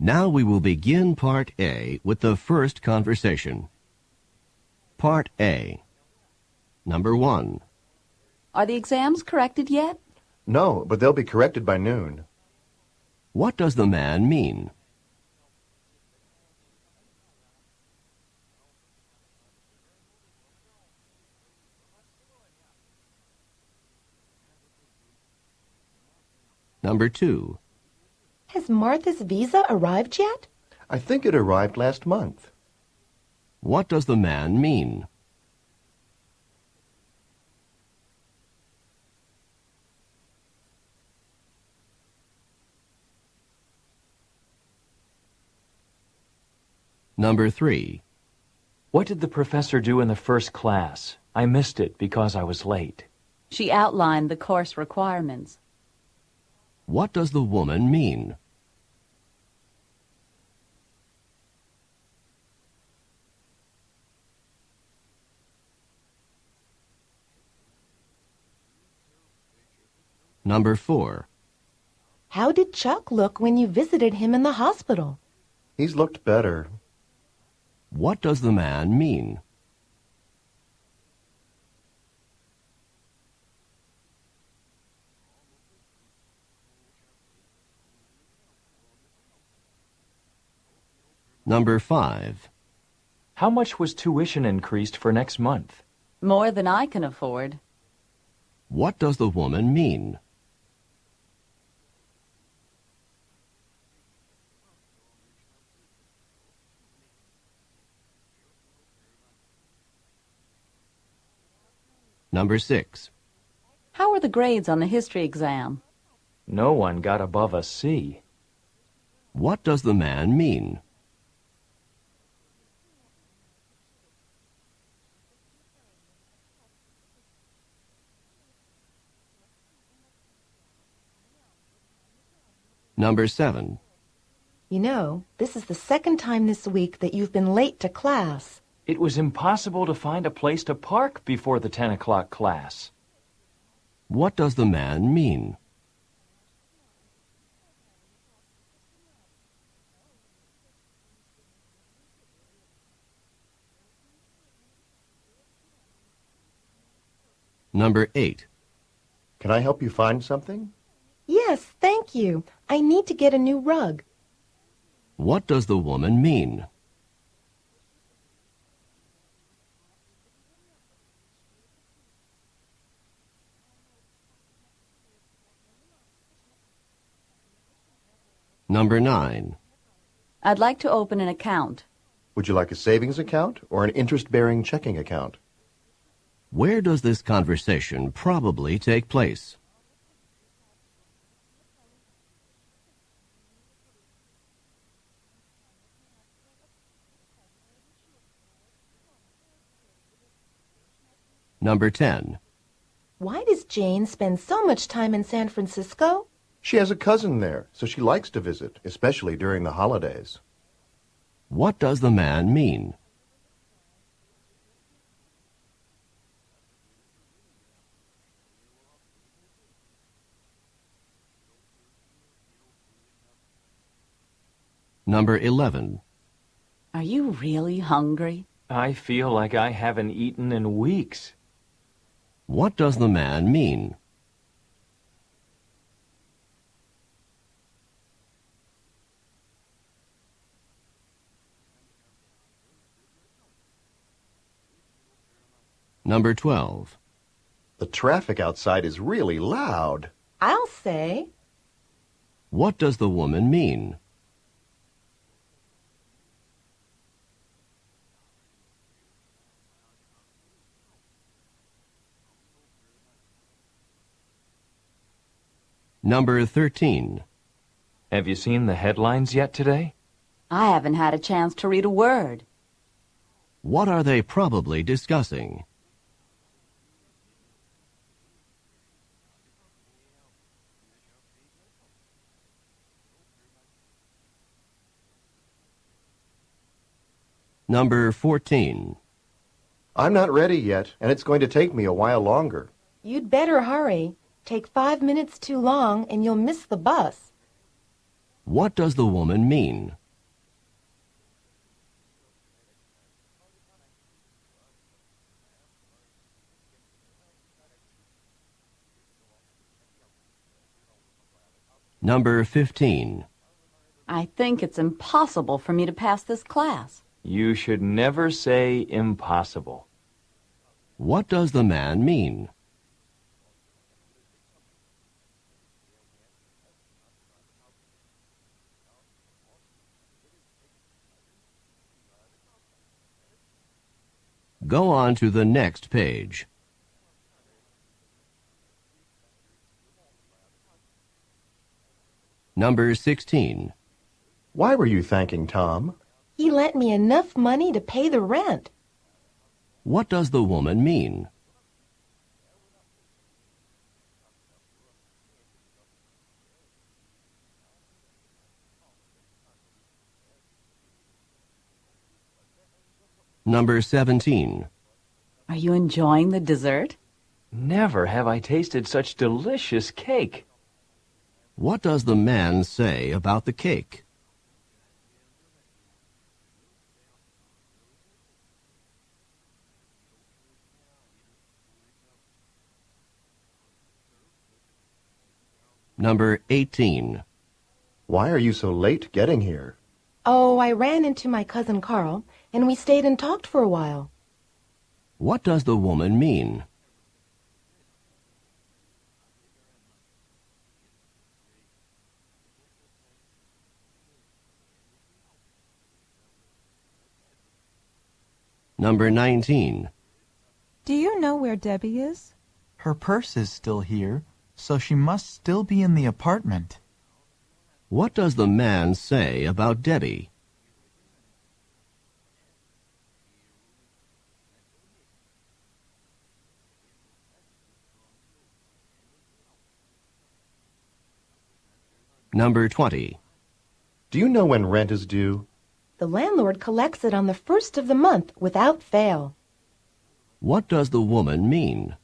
Now we will begin Part A with the first conversation. Part A. Number 1. Are the exams corrected yet? No, but they'll be corrected by noon. What does the man mean? Number 2. Has Martha's visa arrived yet? I think it arrived last month. What does the man mean? Number 3. What did the professor do in the first class? I missed it because I was late. She outlined the course requirements. What does the woman mean? Number 4. How did Chuck look when you visited him in the hospital? He's looked better. What does the man mean? Number 5. How much was tuition increased for next month? More than I can afford. What does the woman mean? Number 6. How are the grades on the history exam? No one got above a C. What does the man mean? Number 7. You know, this is the second time this week that you've been late to class. It was impossible to find a place to park before the 10 o'clock class. What does the man mean? Number 8. Can I help you find something? Yes, thank you. I need to get a new rug. What does the woman mean? Number 9. I'd like to open an account. Would you like a savings account or an interest-bearing checking account? Where does this conversation probably take place? Number 10. Why does Jane spend so much time in San Francisco? She has a cousin there, so she likes to visit, especially during the holidays. What does the man mean? Number 11. Are you really hungry? I feel like I haven't eaten in weeks. What does the man mean? Number 12. The traffic outside is really loud. I'll say. What does the woman mean? Number 13. Have you seen the headlines yet today? I haven't had a chance to read a word. What are they probably discussing? Number 14. I'm not ready yet, and it's going to take me a while longer. You'd better hurry. Take 5 minutes too long and you'll miss the bus. What does the woman mean? Number 15. I think it's impossible for me to pass this class. You should never say impossible. What does the man mean? Go on to the next page. Number 16. Why were you thanking Tom? He lent me enough money to pay the rent. What does the woman mean? Number 17. Are you enjoying the dessert? Never have I tasted such delicious cake. What does the man say about the cake? Number 18. Why are you so late getting here? Oh, I ran into my cousin Carl, and we stayed and talked for a while. What does the woman mean? Number 19. Do you know where Debbie is? Her purse is still here, so she must still be in the apartment. What does the man say about Debbie? Number 20. Do you know when rent is due? The landlord collects it on the first of the month without fail. What does the woman mean?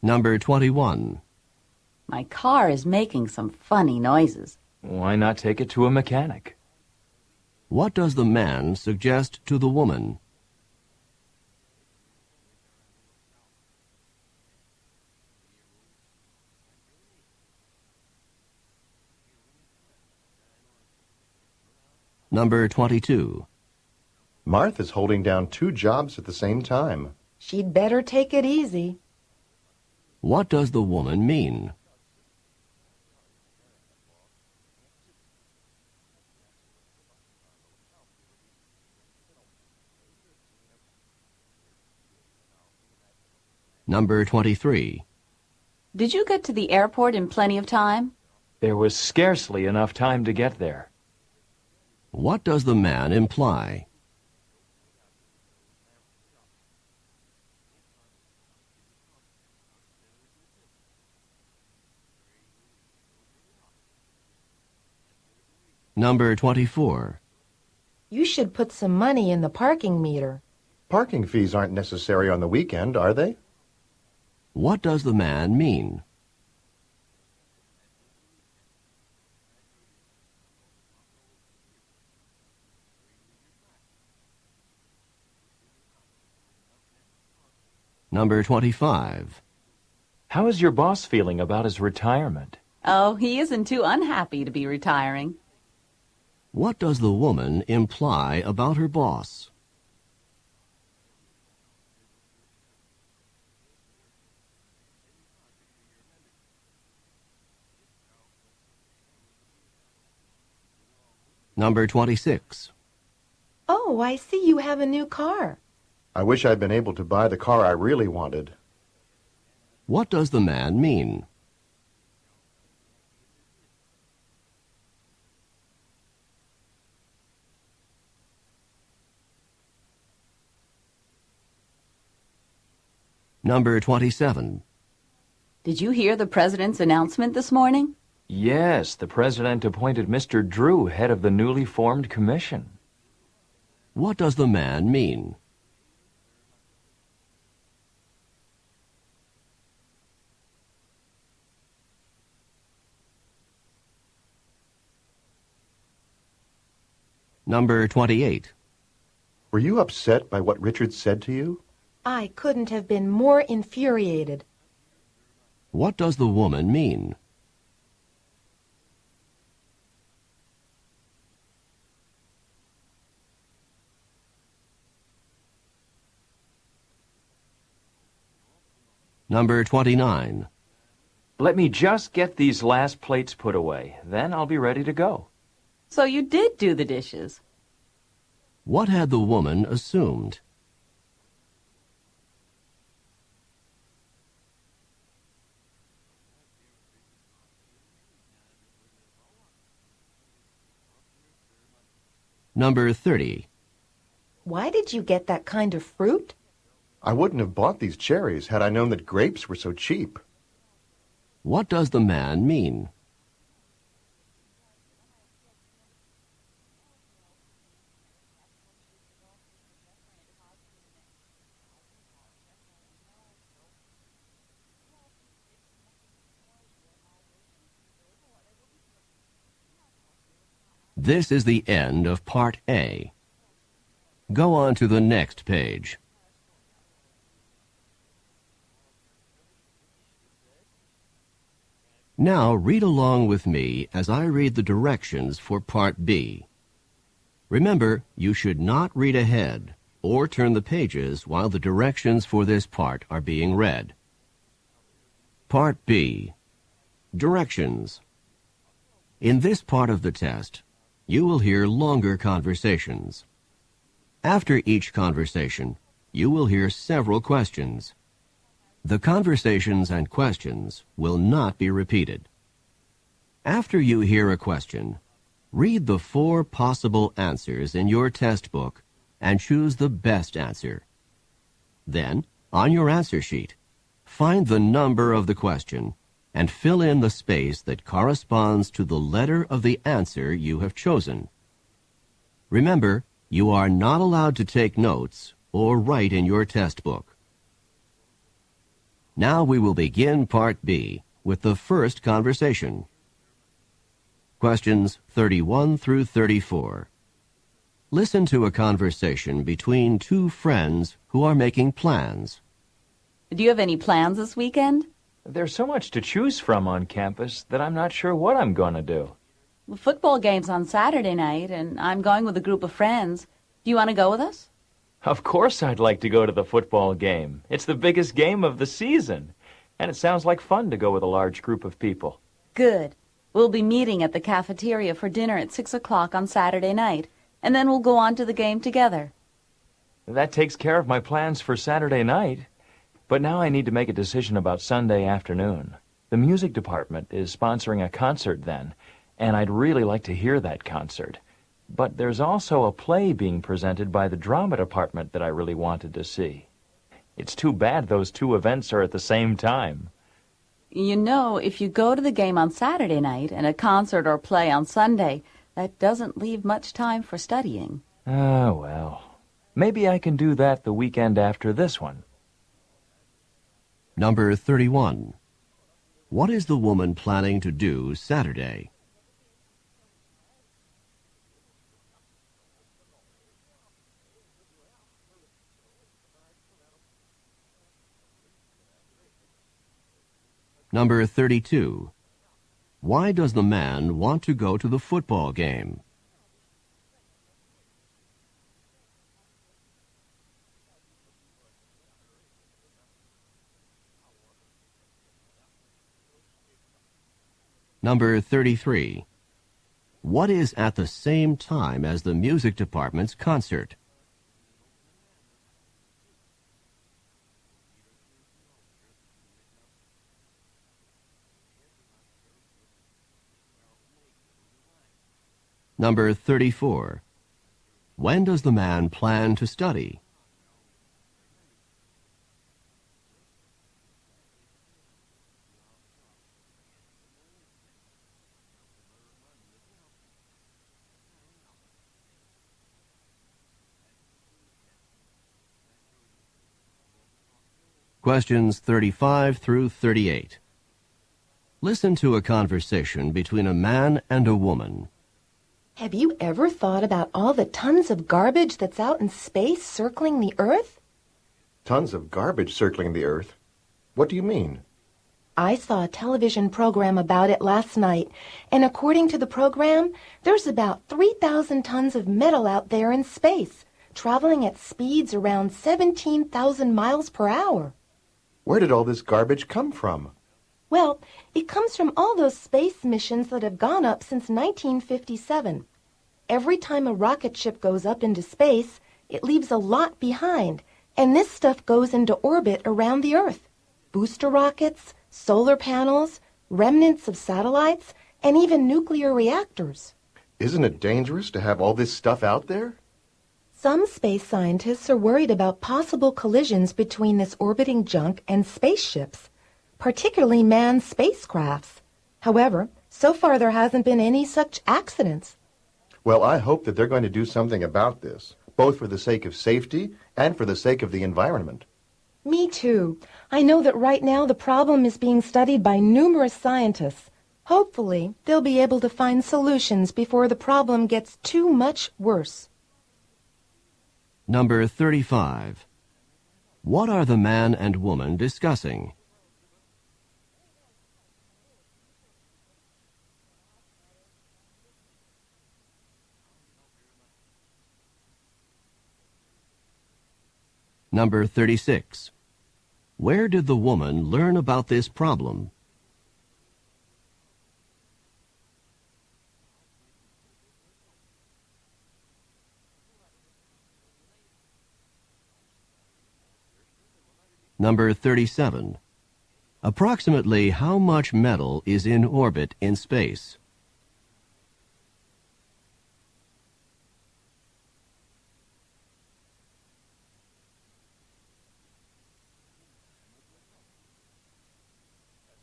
Number 21. My car is making some funny noises. Why not take it to a mechanic? What does the man suggest to the woman? Number 22. Martha's holding down 2 jobs at the same time. She'd better take it easy. What does the woman mean? Number 23. Did you get to the airport in plenty of time? There was scarcely enough time to get there. What does the man imply? Number 24. You should put some money in the parking meter. Parking fees aren't necessary on the weekend, are they? What does the man mean? Number 25. How is your boss feeling about his retirement? Oh, he isn't too unhappy to be retiring. What does the woman imply about her boss? Number 26. Oh, I see you have a new car. I wish I'd been able to buy the car I really wanted. What does the man mean? Number 27. Did you hear the president's announcement this morning? Yes, the president appointed Mr. Drew head of the newly formed commission. What does the man mean? Number 28. Were you upset by what Richard said to you? I couldn't have been more infuriated. What does the woman mean? Number 29. Let me just get these last plates put away. Then I'll be ready to go. So you did do the dishes. What had the woman assumed? Number 30. Why did you get that kind of fruit? I wouldn't have bought these cherries had I known that grapes were so cheap. What does the man mean? This is the end of Part A. Go on to the next page. Now read along with me as I read the directions for Part B. Remember, you should not read ahead or turn the pages while the directions for this part are being read. Part B. Directions. In this part of the test, you will hear longer conversations. After each conversation, you will hear several questions. The conversations and questions will not be repeated. After you hear a question, read the 4 possible answers in your test book and choose the best answer. Then, on your answer sheet, find the number of the question and fill in the space that corresponds to the letter of the answer you have chosen. Remember, you are not allowed to take notes or write in your test book. Now we will begin Part B with the first conversation. Questions 31 through 34. Listen to a conversation between 2 friends who are making plans. Do you have any plans this weekend? There's so much to choose from on campus that I'm not sure what I'm going to do. The football game's on Saturday night, and I'm going with a group of friends. Do you want to go with us? Of course I'd like to go to the football game. It's the biggest game of the season, and it sounds like fun to go with a large group of people. Good. We'll be meeting at the cafeteria for dinner at 6 o'clock on Saturday night, and then we'll go on to the game together. That takes care of my plans for Saturday night. But now I need to make a decision about Sunday afternoon. The music department is sponsoring a concert then, and I'd really like to hear that concert. But there's also a play being presented by the drama department that I really wanted to see. It's too bad those 2 events are at the same time. You know, if you go to the game on Saturday night and a concert or play on Sunday, that doesn't leave much time for studying. Ah, well. Maybe I can do that the weekend after this one. Number 31. What is the woman planning to do Saturday? Number 32. Why does the man want to go to the football game? Number 33. What is at the same time as the music department's concert? Number 34. When does the man plan to study? Questions 35 through 38. Listen to a conversation between a man and a woman. Have you ever thought about all the tons of garbage that's out in space circling the Earth? Tons of garbage circling the Earth? What do you mean? I saw a television program about it last night, and according to the program, there's about 3,000 tons of metal out there in space, traveling at speeds around 17,000 miles per hour. Where did all this garbage come from? Well, it comes from all those space missions that have gone up since 1957. Every time a rocket ship goes up into space, it leaves a lot behind, and this stuff goes into orbit around the Earth. Booster rockets, solar panels, remnants of satellites, and even nuclear reactors. Isn't it dangerous to have all this stuff out there? Some space scientists are worried about possible collisions between this orbiting junk and spaceships, particularly manned spacecrafts. However, so far there hasn't been any such accidents. Well, I hope that they're going to do something about this, both for the sake of safety and for the sake of the environment. Me too. I know that right now the problem is being studied by numerous scientists. Hopefully, they'll be able to find solutions before the problem gets too much worse. Number 35. What are the man and woman discussing? Number 36. Where did the woman learn about this problem? Number 37. Approximately how much metal is in orbit in space?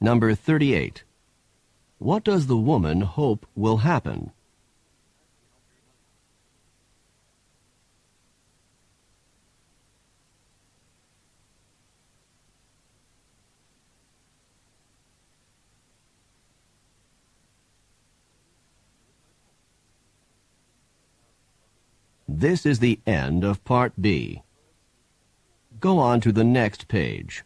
Number 38. What does the woman hope will happen? This is the end of Part B. Go on to the next page.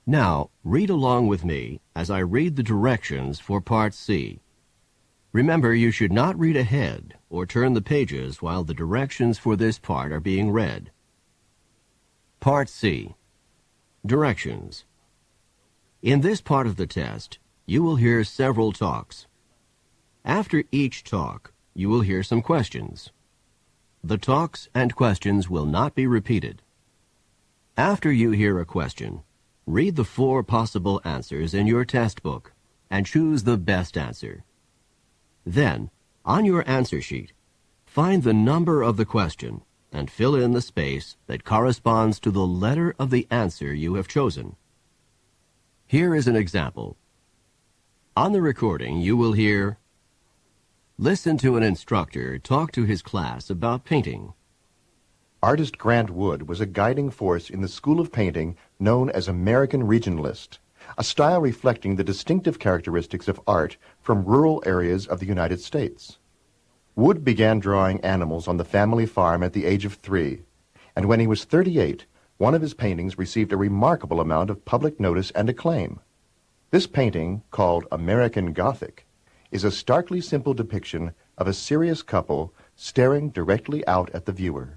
Now, read along with me as I read the directions for Part C. Remember, you should not read ahead or turn the pages while the directions for this part are being read. Part C. Directions. In this part of the test, you will hear several talks. After each talk, you will hear some questions. The talks and questions will not be repeated. After you hear a question, read the 4 possible answers in your test book and choose the best answer. Then, on your answer sheet, find the number of the question and fill in the space that corresponds to the letter of the answer you have chosen. Here is an example. On the recording, you will hear, listen to an instructor talk to his class about painting. Artist Grant Wood was a guiding force in the school of painting known as American Regionalist, a style reflecting the distinctive characteristics of art from rural areas of the United States. Wood began drawing animals on the family farm at the age of 3, and when he was 38, one of his paintings received a remarkable amount of public notice and acclaim. This painting, called American Gothic, is a starkly simple depiction of a serious couple staring directly out at the viewer.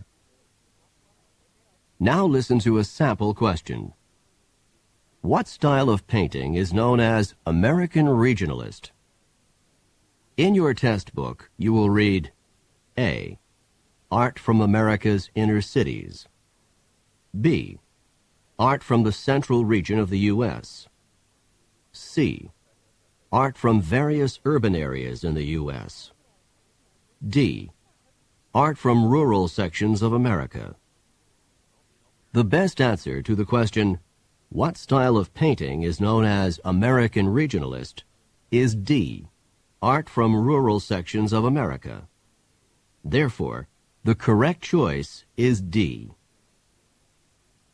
Now listen to a sample question. What style of painting is known as American Regionalist? In your test book, you will read A. Art from America's inner cities. B. Art from the central region of the U.S. C. Art from various urban areas in the U.S. D. Art from rural sections of America. The best answer to the question, what style of painting is known as American Regionalist, is D. Art from rural sections of America. Therefore, The correct choice is D.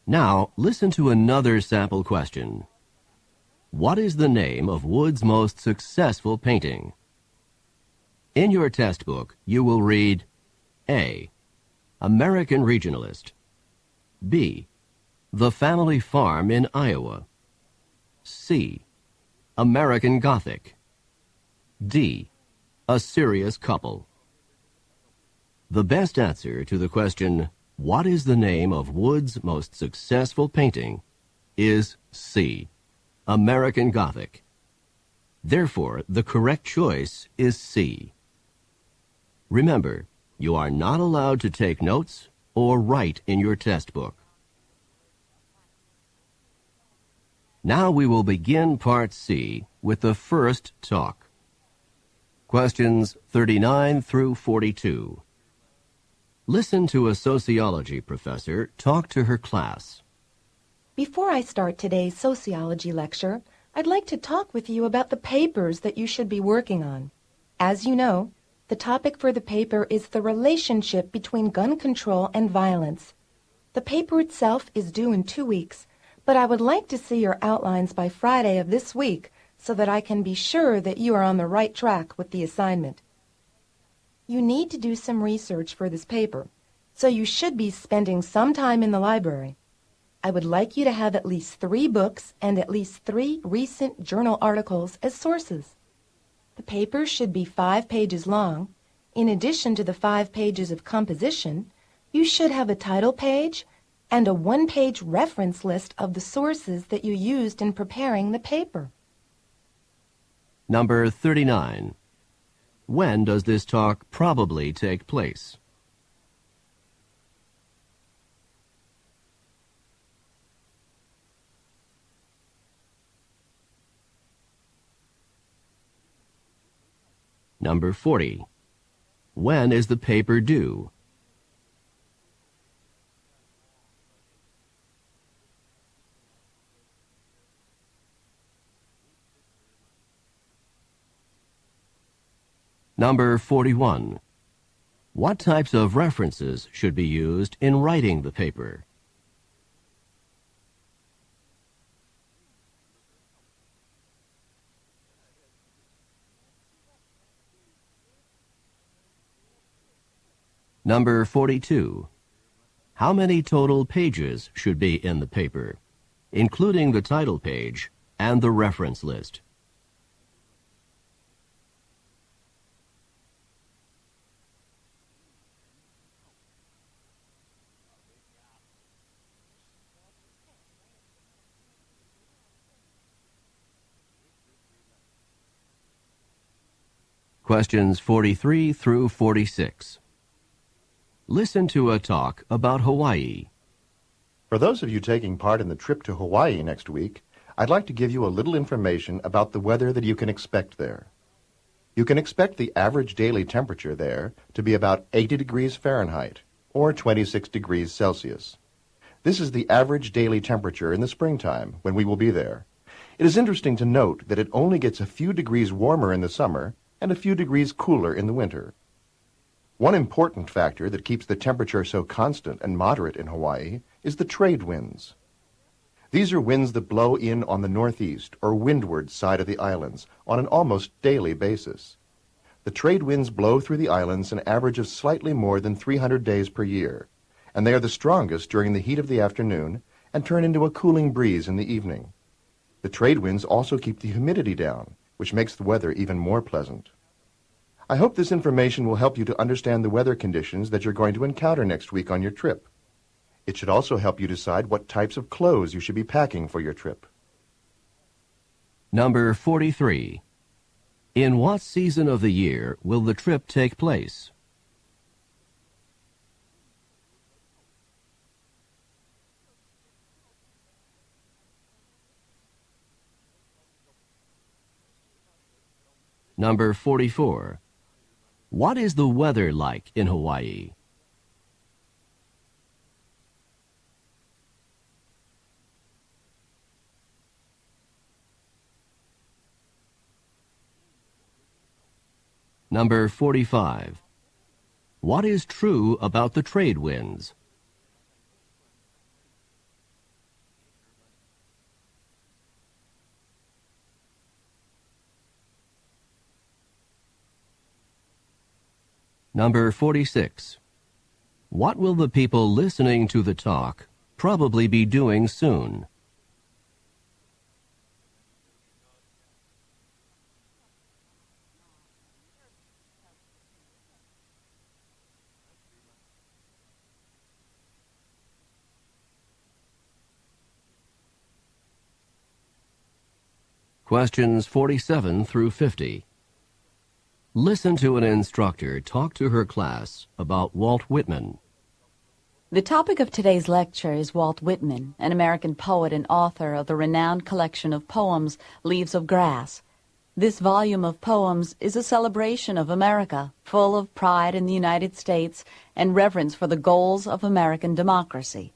Now, listen to another sample question. What is the name of Wood's most successful painting? In your test book, you will read A. American Regionalist. B. The Family Farm in Iowa. C. American Gothic. D. A Serious Couple. The best answer to the question, what is the name of Wood's most successful painting, is C. American Gothic. Therefore, the correct choice is C. Remember, you are not allowed to take notes or write in your test book. Now we will begin Part C with the first talk. Questions 39 through 42. Listen to a sociology professor talk to her class. Before I start today's sociology lecture, I'd like to talk with you about the papers that you should be working on. As you know, the topic for the paper is the relationship between gun control and violence. The paper itself is due in 2 weeks, but I would like to see your outlines by Friday of this week so that I can be sure that you are on the right track with the assignment. You need to do some research for this paper, so you should be spending some time in the library. I would like you to have at least 3 books and at least 3 recent journal articles as sources. The paper should be 5 pages long. In addition to the 5 pages of composition, you should have a title page and a 1-page reference list of the sources that you used in preparing the paper. Number 39. When does this talk probably take place? Number 40. When is the paper due? Number 41. What types of references should be used in writing the paper? Number 42. How many total pages should be in the paper, including the title page and the reference list? Questions 43 through 46. Listen to a talk about Hawaii. For those of you taking part in the trip to Hawaii next week, I'd like to give you a little information about the weather that you can expect there. You can expect the average daily temperature there to be about 80 degrees Fahrenheit, or 26 degrees Celsius. This is the average daily temperature in the springtime when we will be there. It is interesting to note that it only gets a few degrees warmer in the summer and a few degrees cooler in the winter. One important factor that keeps the temperature so constant and moderate in Hawaii is the trade winds. These are winds that blow in on the northeast or windward side of the islands on an almost daily basis. The trade winds blow through the islands an average of slightly more than 300 days per year, and they are the strongest during the heat of the afternoon and turn into a cooling breeze in the evening. The trade winds also keep the humidity down, which makes the weather even more pleasant. I hope this information will help you to understand the weather conditions that you're going to encounter next week on your trip. It should also help you decide what types of clothes you should be packing for your trip. Number 43. In what season of the year will the trip take place? Number 44. What is the weather like in Hawaii? Number 45. What is true about the trade winds? Number 46. What will the people listening to the talk probably be doing soon? Questions 47 through 50. Listen to an instructor talk to her class about Walt Whitman. The topic of today's lecture is Walt Whitman, an American poet and author of the renowned collection of poems, Leaves of Grass. This volume of poems is a celebration of America, full of pride in the United States and reverence for the goals of American democracy.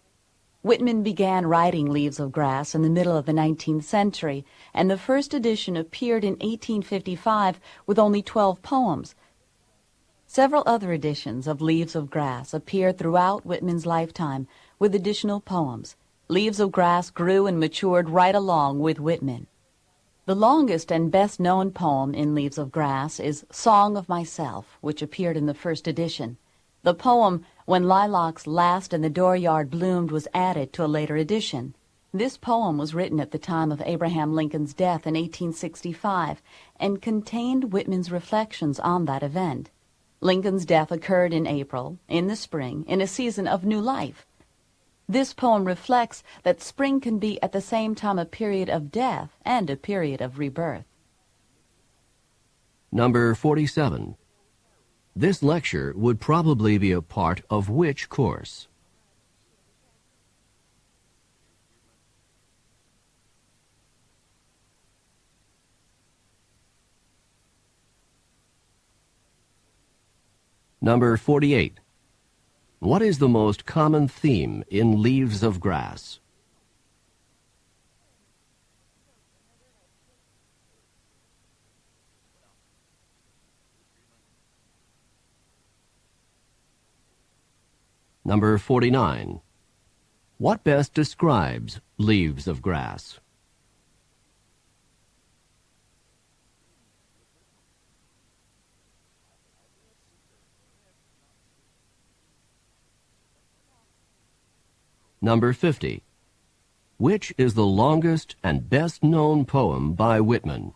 Whitman began writing Leaves of Grass in the middle of the 19th century, and the first edition appeared in 1855 with only 12 poems. Several other editions of Leaves of Grass appeared throughout Whitman's lifetime with additional poems. Leaves of Grass grew and matured right along with Whitman. The longest and best-known poem in Leaves of Grass is Song of Myself, which appeared in the first edition. The poem, When Lilacs Last in the Dooryard Bloomed, was added to a later edition. This poem was written at the time of Abraham Lincoln's death in 1865 and contained Whitman's reflections on that event. Lincoln's death occurred in April, in the spring, in a season of new life. This poem reflects that spring can be at the same time a period of death and a period of rebirth. Number 47. This lecture would probably be a part of which course? Number 48. What is the most common theme in Leaves of Grass? Number 49. What best describes Leaves of Grass? Number 50. Which is the longest and best-known poem by Whitman?